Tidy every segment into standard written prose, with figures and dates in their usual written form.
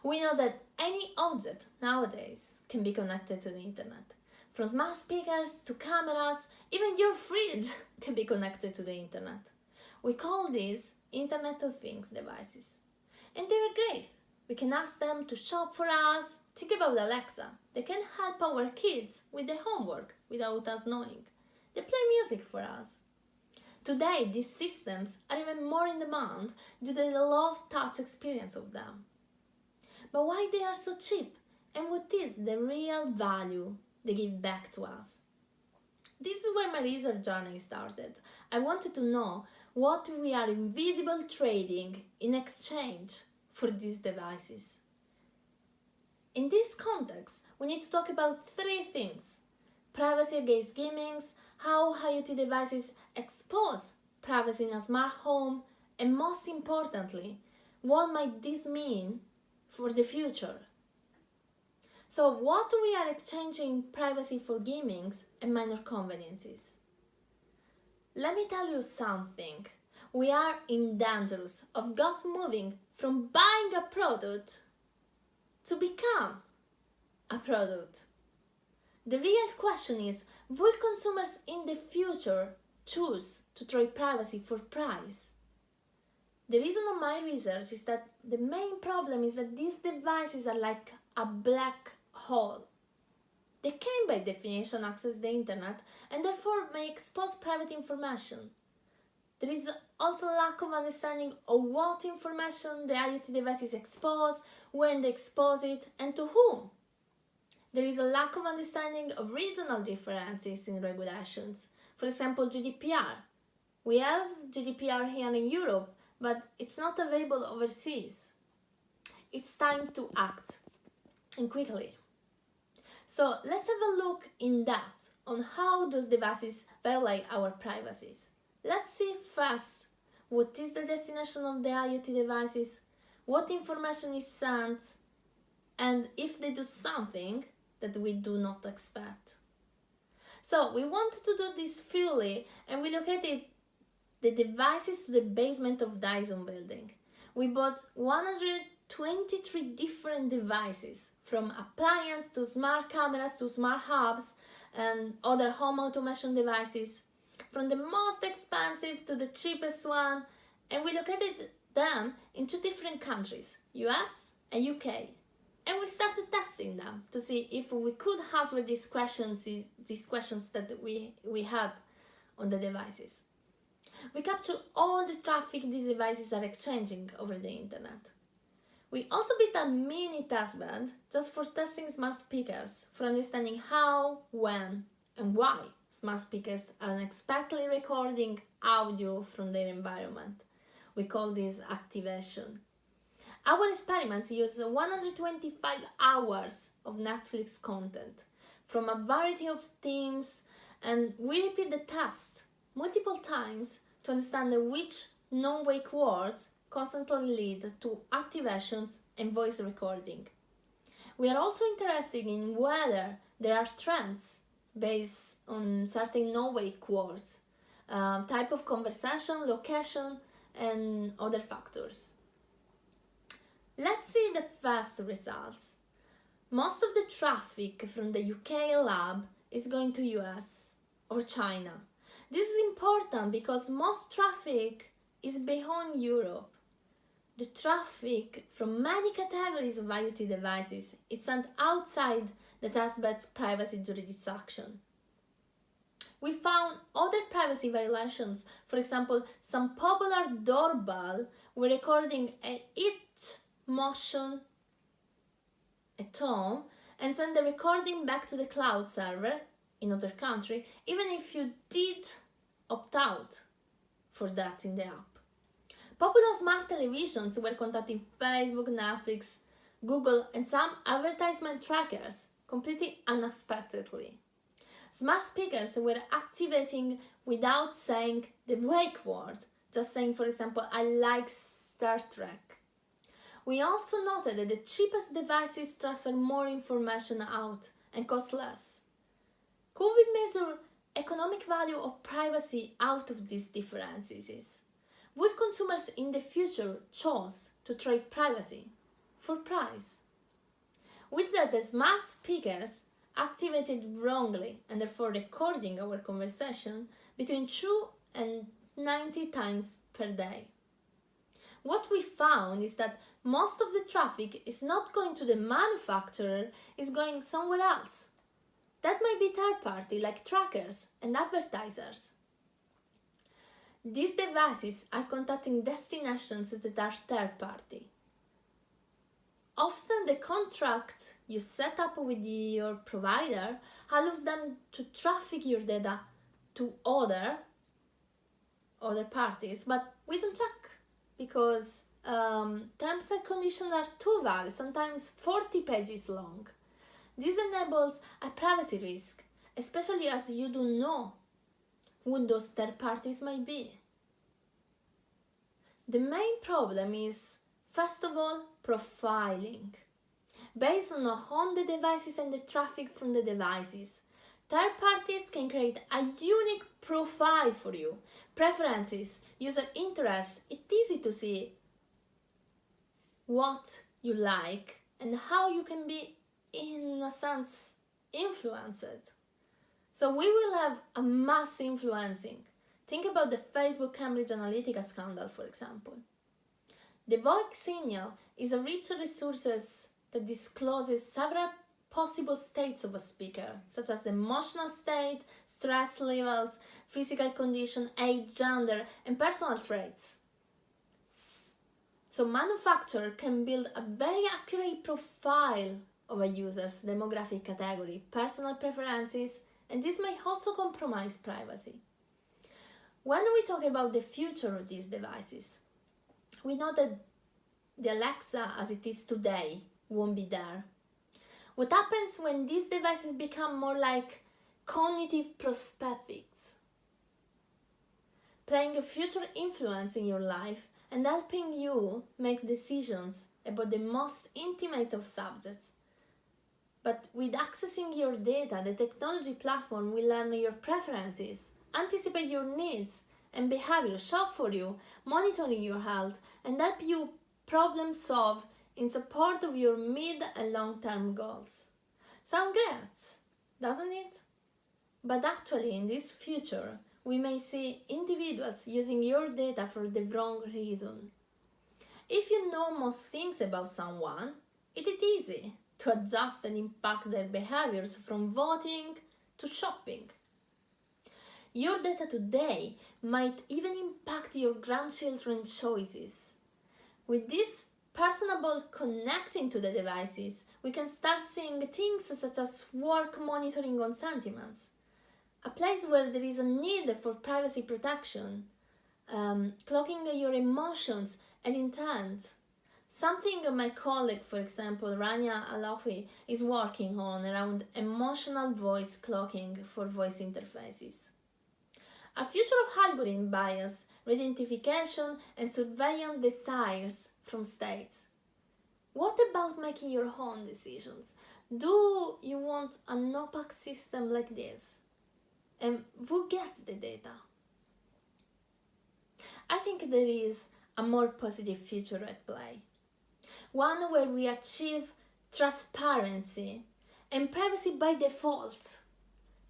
We know that any object nowadays can be connected to the internet. From smart speakers to cameras, even your fridge can be connected to the internet. We call these Internet of Things devices. And they're great. We can ask them to shop for us. Think about Alexa. They can help our kids with their homework without us knowing. They play music for us. Today, these systems are even more in demand due to the low touch experience of them. But why they are so cheap? And what is the real value they give back to us? This is where my research journey started. I wanted to know what we are invisible trading in exchange for these devices. In this context, we need to talk about three things: privacy against gaming, how IoT devices expose privacy in a smart home, and most importantly, what might this mean for the future? So what we are exchanging privacy for gaming and minor conveniences? Let me tell you something. We are in danger of moving from buying a product to become a product. The real question is, will consumers in the future choose to trade privacy for price? The reason of my research is that the main problem is that these devices are like a black hole. They can by definition access the internet and therefore may expose private information. There is also lack of understanding of what information the IoT devices expose, when they expose it, and to whom. There is a lack of understanding of regional differences in regulations. For example, GDPR. We have GDPR here in Europe, but it's not available overseas. It's time to act, and quickly. So let's have a look in depth on how those devices violate our privacies. Let's see first what is the destination of the IoT devices, what information is sent, and if they do something that we do not expect. So we wanted to do this fully, and we located the devices to the basement of Dyson building. We bought 123 different devices, from appliances to smart cameras to smart hubs and other home automation devices, from the most expensive to the cheapest one, and we located them in 2 different countries, US and UK. And we started testing them to see if we could answer these questions that we had on the devices. We capture all the traffic these devices are exchanging over the internet. We also built a mini testbed just for testing smart speakers, for understanding how, when, and why smart speakers are unexpectedly recording audio from their environment. We call this activation. Our experiments use 125 hours of Netflix content from a variety of themes, and we repeat the test multiple times to understand which non-wake words constantly lead to activations and voice recording. We are also interested in whether there are trends based on certain non-wake words, type of conversation, location, and other factors. Let's see the first results. Most of the traffic from the UK lab is going to US or China. This is important because most traffic is beyond Europe. The traffic from many categories of IoT devices is sent outside the testbed's privacy jurisdiction. We found other privacy violations. For example, some popular doorbell were recording each motion at home and send the recording back to the cloud server in other country, even if you did opt out for that in the app. Popular smart televisions were contacting Facebook, Netflix, Google, and some advertisement trackers completely unexpectedly. Smart speakers were activating without saying the wake word, just saying, for example, I like Star Trek. We also noted that the cheapest devices transfer more information out and cost less. Could we measure economic value of privacy out of these differences? Would consumers in the future choose to trade privacy for price. With that, the smart speakers activated wrongly and therefore recording our conversation between 2 and 90 times per day. What we found is that most of the traffic is not going to the manufacturer, it's going somewhere else. That might be third party like trackers and advertisers. These devices are contacting destinations that are third party. Often the contract you set up with your provider allows them to traffic your data to other parties, but we don't check because terms and conditions are too vague, sometimes 40 pages long. This enables a privacy risk, especially as you don't know who those third parties might be. The main problem is, first of all, profiling. Based on the devices and the traffic from the devices, third parties can create a unique profile for you. Preferences, user interests, it's easy to see what you like and how you can be, in a sense, influenced. So we will have a mass influencing. Think about the Facebook Cambridge Analytica scandal, for example. The voice signal is a rich resource that discloses several possible states of a speaker, such as emotional state, stress levels, physical condition, age, gender, and personal traits. So manufacturer can build a very accurate profile of a user's demographic category, personal preferences, and this may also compromise privacy. When we talk about the future of these devices, we know that the Alexa as it is today won't be there. What happens when these devices become more like cognitive prosthetics, playing a future influence in your life and helping you make decisions about the most intimate of subjects. But with accessing your data, the technology platform will learn your preferences, anticipate your needs and behavior, shop for you, monitoring your health, and help you problem solve in support of your mid and long-term goals. Sound great, doesn't it? But actually, in this future, we may see individuals using your data for the wrong reason. If you know most things about someone, it is easy to adjust and impact their behaviors from voting to shopping. Your data today might even impact your grandchildren's choices. With this personable connecting to the devices, we can start seeing things such as work monitoring on sentiments, a place where there is a need for privacy protection, clocking your emotions and intent. Something my colleague, for example, Rania Alawi, is working on around emotional voice clocking for voice interfaces. A future of algorithm bias, identification, and surveillance desires from states. What about making your own decisions? Do you want an opaque system like this? And who gets the data? I think there is a more positive future at play. One where we achieve transparency and privacy by default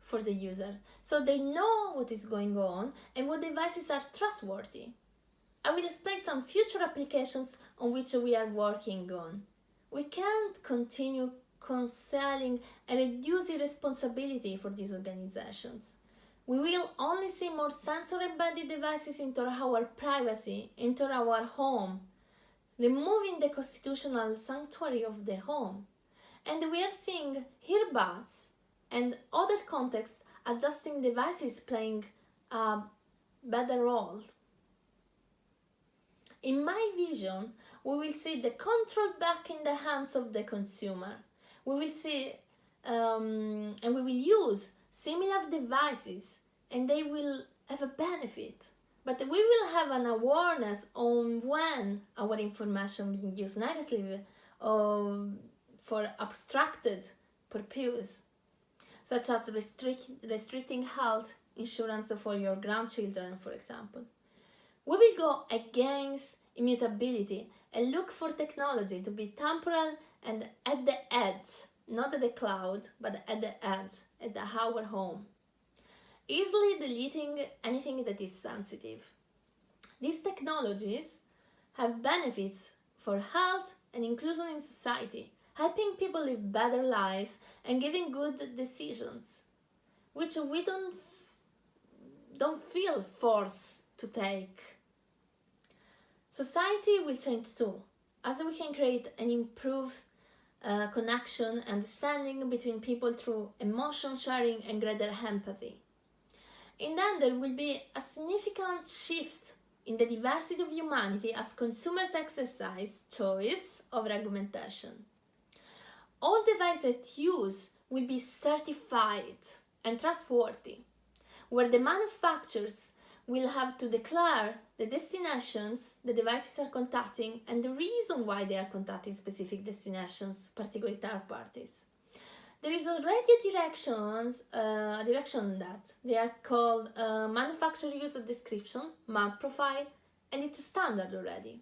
for the user, so they know what is going on and what devices are trustworthy. I will explain some future applications on which we are working on. We can't continue concealing and reducing responsibility for these organizations. We will only see more sensor-embedded devices into our privacy, into our home, removing the constitutional sanctuary of the home. And we are seeing earbuds and other contexts adjusting devices playing a better role. In my vision, we will see the control back in the hands of the consumer. We will see and we will use similar devices and they will have a benefit. But we will have an awareness on when our information being used negatively for abstracted purpose, such as restricting health insurance for your grandchildren, for example. We will go against immutability and look for technology to be temporal and at the edge, not at the cloud, but at the edge, at our home. Easily deleting anything that is sensitive. These technologies have benefits for health and inclusion in society, helping people live better lives and giving good decisions, which we don't feel forced to take. Society will change too, as we can create an improved connection, understanding between people through emotion sharing and greater empathy. In then there will be a significant shift in the diversity of humanity as consumers exercise choice over argumentation. All devices used will be certified and trustworthy, where the manufacturers will have to declare the destinations the devices are contacting and the reason why they are contacting specific destinations, particularly third parties. There is already a direction that they are called manufacturer user description, MAD profile, and it's a standard already.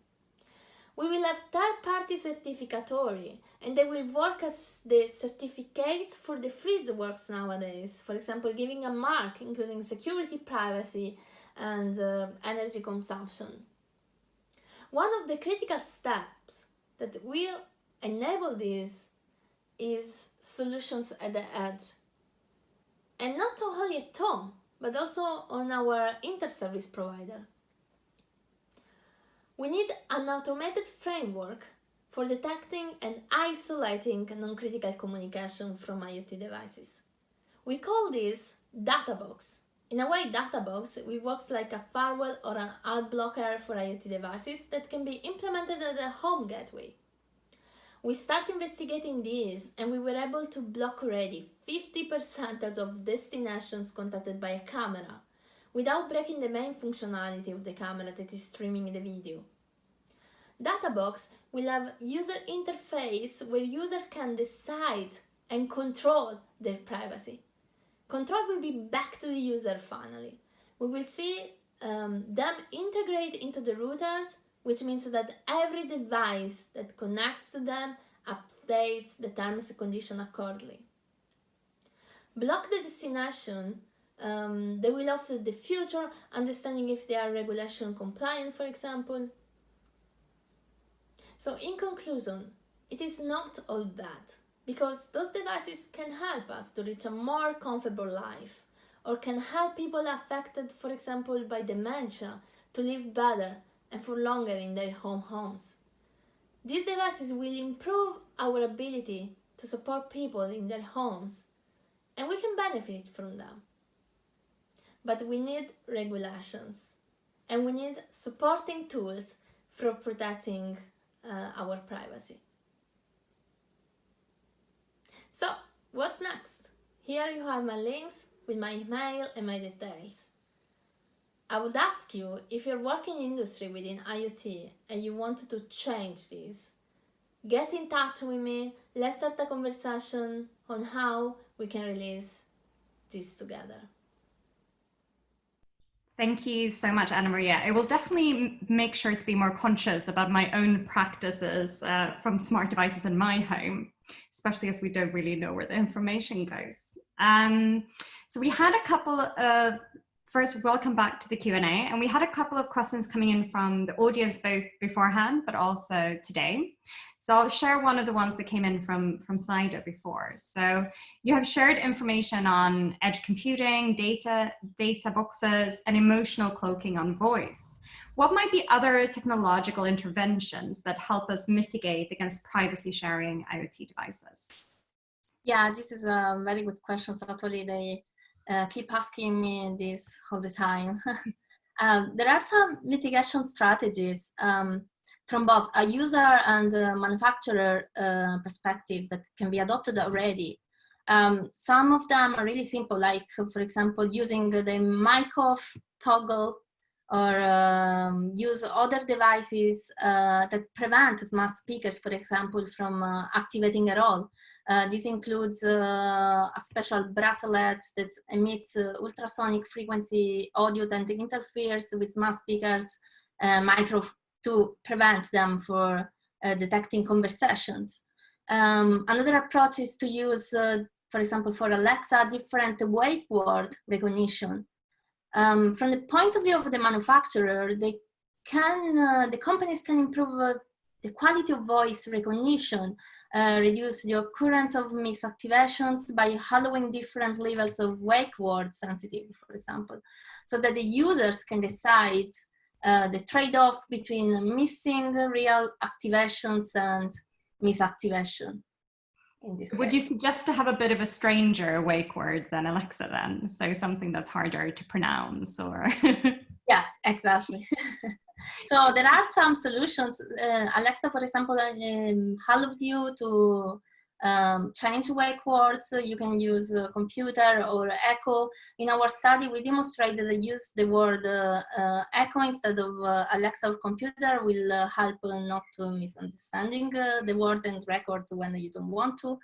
We will have third-party certificatory, and they will work as the certificates for the fridge works nowadays. For example, giving a mark including security, privacy, and energy consumption. One of the critical steps that will enable this is solutions at the edge, and not only at home, but also on our inter-service provider. We need an automated framework for detecting and isolating non-critical communication from IoT devices. We call this Databox. In a way, Databox works like a firewall or an ad blocker for IoT devices that can be implemented at the home gateway. We started investigating this and we were able to block already 50% of destinations contacted by a camera without breaking the main functionality of the camera that is streaming the video. Databox will have user interface where user can decide and control their privacy. Control will be back to the user finally. We will see them integrate into the routers, which means that every device that connects to them updates the terms and conditions accordingly. Block the destination. They will offer the future, understanding if they are regulation compliant, for example. So in conclusion, it is not all bad, because those devices can help us to reach a more comfortable life, or can help people affected, for example, by dementia, to live better and for longer in their homes. These devices will improve our ability to support people in their homes, and we can benefit from them. But we need regulations, and we need supporting tools for protecting our privacy. So, what's next? Here you have my links with my email and my details. I would ask you, if you're working in industry within IoT and you wanted to change this, get in touch with me. Let's start a conversation on how we can release this together. Thank you so much, Anna-Maria. I will definitely make sure to be more conscious about my own practices from smart devices in my home, especially as we don't really know where the information goes. So we had a couple of, first, welcome back to the Q&A, and we had a couple of questions coming in from the audience both beforehand, but also today. So I'll share one of the ones that came in from Slido before. So you have shared information on edge computing, data boxes, and emotional cloaking on voice. What might be other technological interventions that help us mitigate against privacy sharing IoT devices? Yeah, this is a very good question. So totally they keep asking me this all the time. There are some mitigation strategies from both a user and a manufacturer perspective that can be adopted already. Some of them are really simple, like for example, using the mic off toggle, or use other devices that prevent smart speakers, for example, from activating at all. This includes a special bracelet that emits ultrasonic frequency audio that interferes with smart speakers, to prevent them for detecting conversations. Another approach is to use, for example, for Alexa, different wake word recognition. From the point of view of the manufacturer, the companies can improve the quality of voice recognition, reduce the occurrence of misactivations by allowing different levels of wake word sensitivity, for example, so that the users can decide the trade-off between missing real activations and misactivation. In this Would you suggest to have a bit of a stranger wake word than Alexa then? So something that's harder to pronounce or... Yeah, exactly. So there are some solutions. Alexa, for example, allows you to change wake words. You can use computer or echo. In our study, we demonstrated that use the word echo instead of Alexa or computer will help not to misunderstanding the words and records when you don't want to.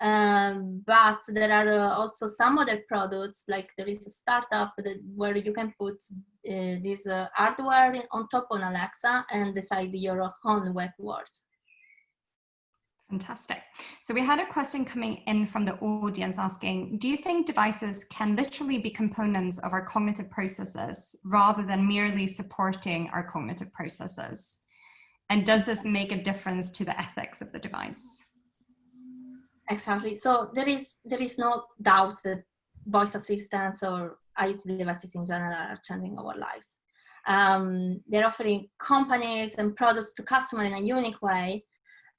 But there are also some other products, like there is a startup where you can put this hardware on top on Alexa and decide your own wake words. Fantastic. So we had a question coming in from the audience asking, do you think devices can literally be components of our cognitive processes rather than merely supporting our cognitive processes? And does this make a difference to the ethics of the device? Exactly. So there is no doubt that voice assistants or IoT devices in general are changing our lives. They're offering companies and products to customers in a unique way.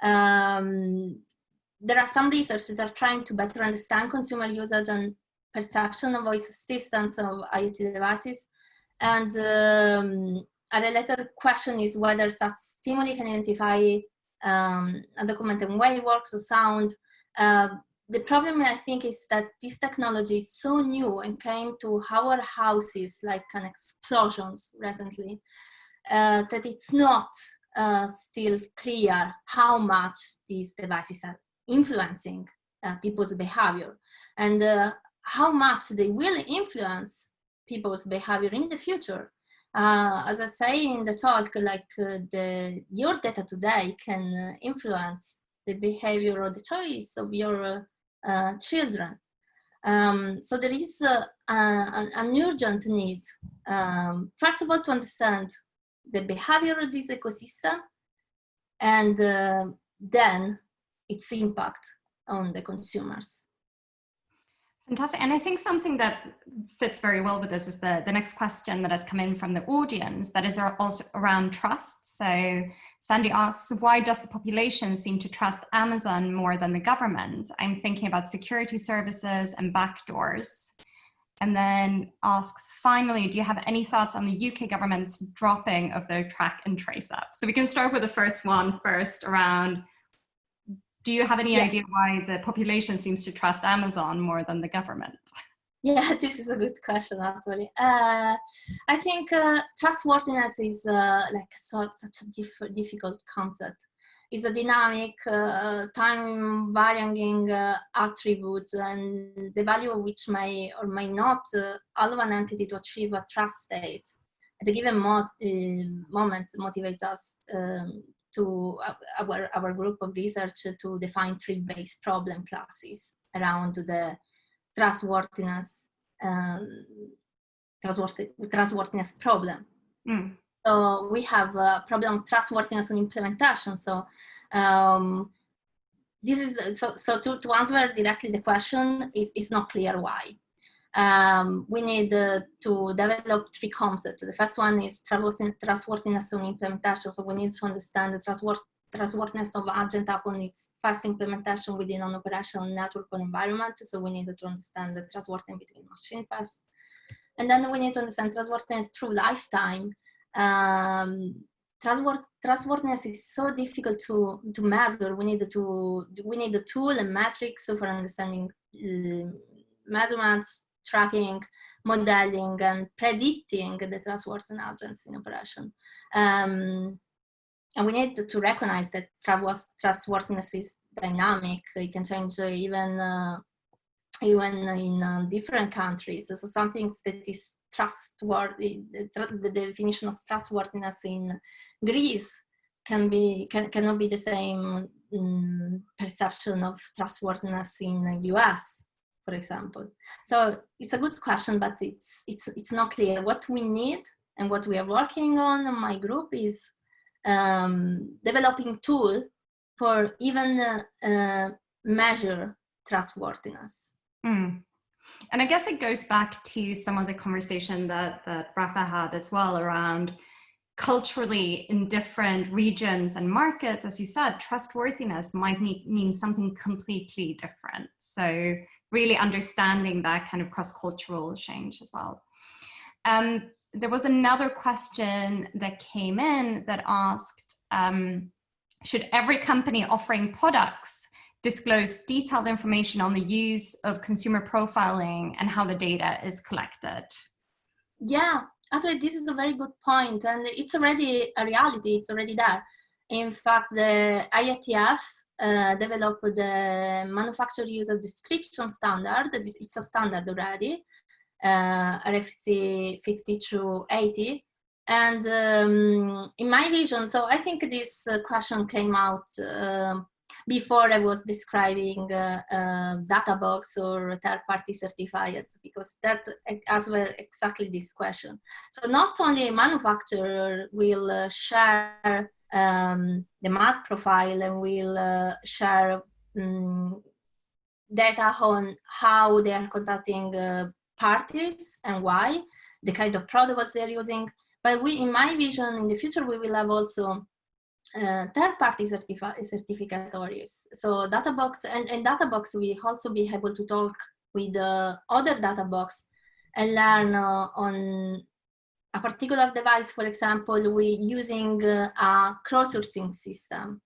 There are some research that are trying to better understand consumer usage and perception of voice assistants of IoT devices. And a related question is whether such stimuli can identify a documented way works or sound. The problem, I think, is that this technology is so new and came to our houses like an explosion recently, that it's not still clear how much these devices are influencing people's behavior and how much they will influence people's behavior in the future. As I say in the talk, like your data today can influence the behavior or the choice of your children. So there is an urgent need, first of all, to understand the behavior of this ecosystem and then its impact on the consumers. Fantastic. And I think something that fits very well with this is the next question that has come in from the audience that is also around trust. So Sandy asks, why does the population seem to trust Amazon more than the government? I'm thinking about security services and backdoors. And then asks, finally, do you have any thoughts on the UK government's dropping of their track and trace app? So we can start with the first one first around, do you have any idea why the population seems to trust Amazon more than the government? Yeah, this is a good question, actually. I think trustworthiness is such a difficult concept. It's a dynamic, time-varying attribute, and the value of which may or may not allow an entity to achieve a trust state at a given moment motivates us to our group of research to define three base problem classes around the trustworthiness problem. So we have a problem of trustworthiness on implementation. So this is so to answer directly the question, it's not clear why. We need to develop three concepts. The first one is trustworthiness on implementation. So we need to understand the trustworthiness of agent upon its first implementation within an operational network or environment. So we need to understand the trustworthiness between machine pairs. And then we need to understand trustworthiness through lifetime. Trustworthiness is so difficult to measure. We need the tool and metrics for understanding measurements, tracking, modeling, and predicting the trustworthy agents in operation. And we need to recognize that trustworthiness is dynamic. It can change even in different countries. So something that is trustworthy, the definition of trustworthiness in Greece cannot be the same perception of trustworthiness in the US, for example. So it's a good question, but it's not clear. What we need and what we are working on in my group is developing tool for even measure trustworthiness. Mm. And I guess it goes back to some of the conversation that Rafa had as well around culturally in different regions and markets. As you said, trustworthiness might mean something completely different. So really understanding that kind of cross-cultural change as well. There was another question that came in that asked, should every company offering products disclose detailed information on the use of consumer profiling and how the data is collected? Yeah, actually, this is a very good point, and it's already a reality. It's already there. In fact, the IATF developed the manufacturer user description standard. It's a standard already, RFC 50/80. And in my vision, so I think this question came out before I was describing Databox or third-party certified, because that as well exactly this question. So not only a manufacturer will share the MAT profile and will share data on how they are contacting parties and why, the kind of protocols they're using. But we, in my vision, in the future, we will have also third-party certificatories. So Databox and Databox will also be able to talk with other Databox and learn on a particular device. For example, we using a crowdsourcing system,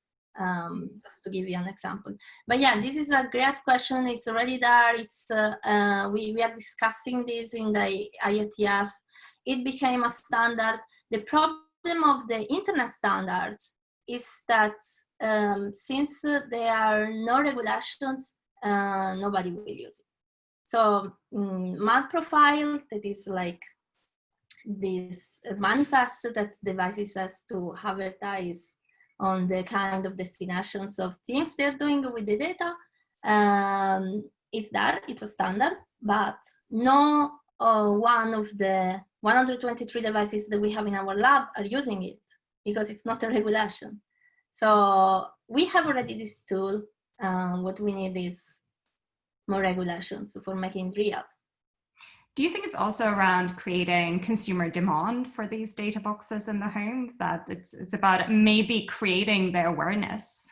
just to give you an example. But yeah, this is a great question. It's already there. It's we are discussing this in the IATF. It became a standard. The problem of the internet standards is that since there are no regulations, nobody will use it. So MAD profile, that is like this manifest that devices has to advertise on the kind of destinations of things they're doing with the data. It's there, it's a standard, but no one of the 123 devices that we have in our lab are using it because it's not a regulation. So we have already this tool. What we need is more regulations for making it real. Do you think it's also around creating consumer demand for these data boxes in the home, that it's about maybe creating the awareness?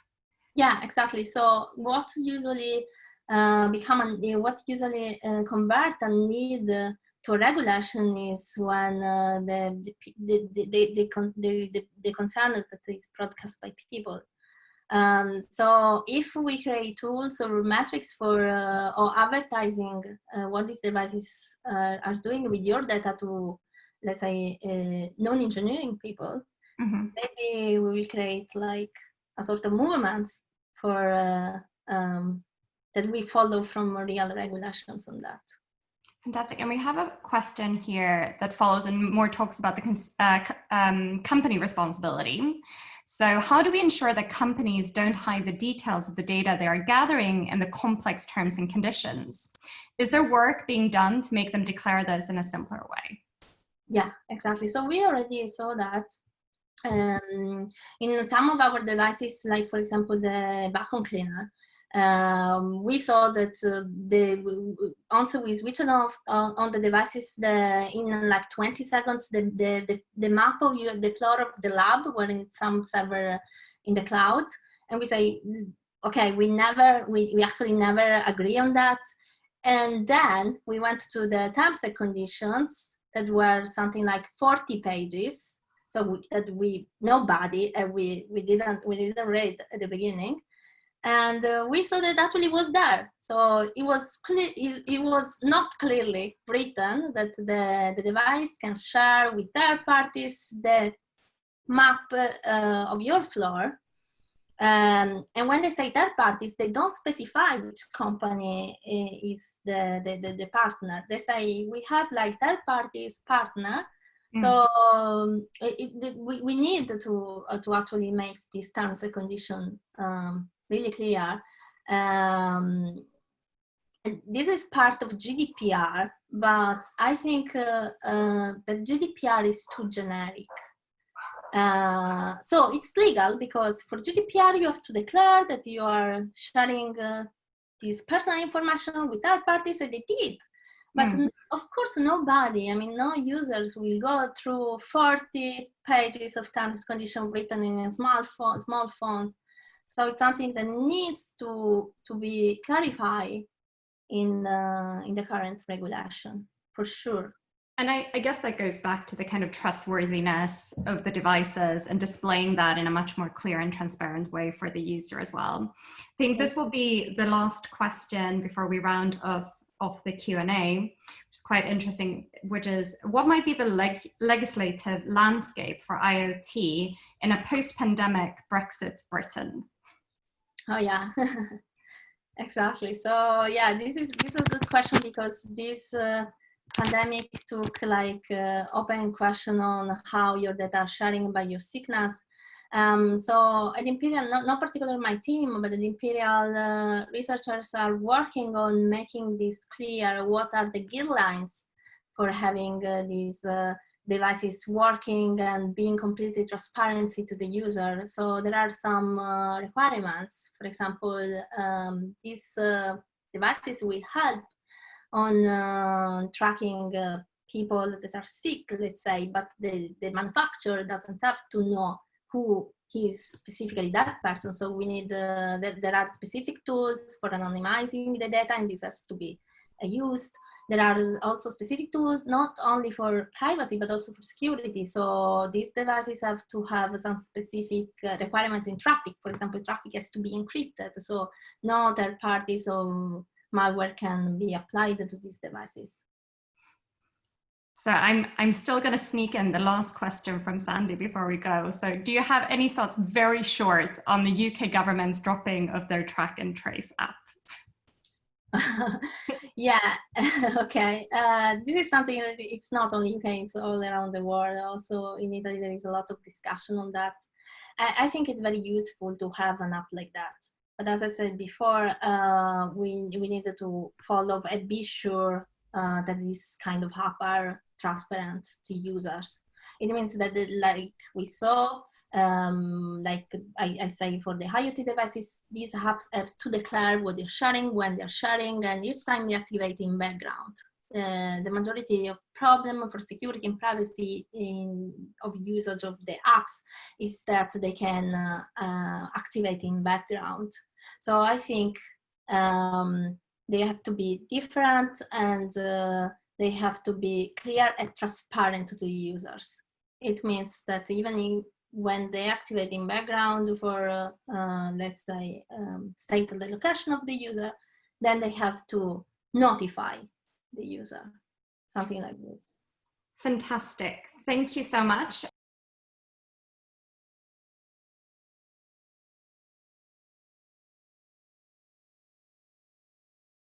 Yeah, exactly. So what usually what usually convert a need to a regulation is when the concern that is broadcast by people. So if we create tools or metrics for or advertising what these devices are doing with your data to, let's say, non-engineering people, maybe we will create like a sort of movement for that we follow from real regulations on that. Fantastic. And we have a question here that follows and more talks about the company responsibility. So how do we ensure that companies don't hide the details of the data they are gathering and the complex terms and conditions? Is there work being done to make them declare this in a simpler way? Yeah, exactly. So we already saw that in some of our devices, like for example, the vacuum cleaner, we saw that once we switched off on the devices, in like 20 seconds, the map of the floor of the lab were in some server in the cloud, and we say, okay, we actually never agree on that, and then we went to the terms and conditions that were something like 40 pages, so nobody we didn't read at the beginning. And we saw that actually was there. So it was clear. It was not clearly written that the device can share with third parties the map of your floor. And when they say third parties, they don't specify which company is the partner. They say we have like third parties partner, So we need to actually make these terms and conditions really clear. This is part of GDPR, but I think that GDPR is too generic. So it's legal because for GDPR you have to declare that you are sharing this personal information with third parties, and they did. But of course, nobody, I mean, no users will go through 40 pages of terms and conditions written in a small font. So it's something that needs to be clarified in the current regulation, for sure. And I guess that goes back to the kind of trustworthiness of the devices and displaying that in a much more clear and transparent way for the user as well. I think this will be the last question before we round off the Q&A, which is quite interesting, which is, what might be the legislative landscape for IoT in a post-pandemic Brexit Britain? Oh yeah, exactly. So yeah, this is a good question, because this pandemic took like open question on how your data are sharing by your sickness. So at Imperial, not particularly my team, but at Imperial, researchers are working on making this clear. What are the guidelines for having these devices working and being completely transparency to the user? So there are some requirements. For example, these devices will help on tracking people that are sick, let's say, but the manufacturer doesn't have to know who is specifically that person. So we need, there are specific tools for anonymizing the data, and this has to be used. There are also specific tools, not only for privacy, but also for security. So these devices have to have some specific requirements in traffic. For example, traffic has to be encrypted, so no third parties or malware can be applied to these devices. So I'm still going to sneak in the last question from Sandy before we go. So do you have any thoughts, very short, on the UK government's dropping of their track and trace app? Yeah, okay. This is something that it's not only UK, it's all around the world. Also in Italy, there is a lot of discussion on that. I think it's very useful to have an app like that. But as I said before, we needed to follow and be sure that this kind of app are transparent to users. It means that, like we saw, like I say, for the IoT devices, these apps have to declare what they're sharing, when they're sharing, and each time they activate in background. The majority of problem for security and privacy of usage of the apps is that they can activate in background. So I think they have to be different, and they have to be clear and transparent to the users. It means that even when they activate in background for, let's say, state the location of the user, then they have to notify the user, something like this. Fantastic. Thank you so much.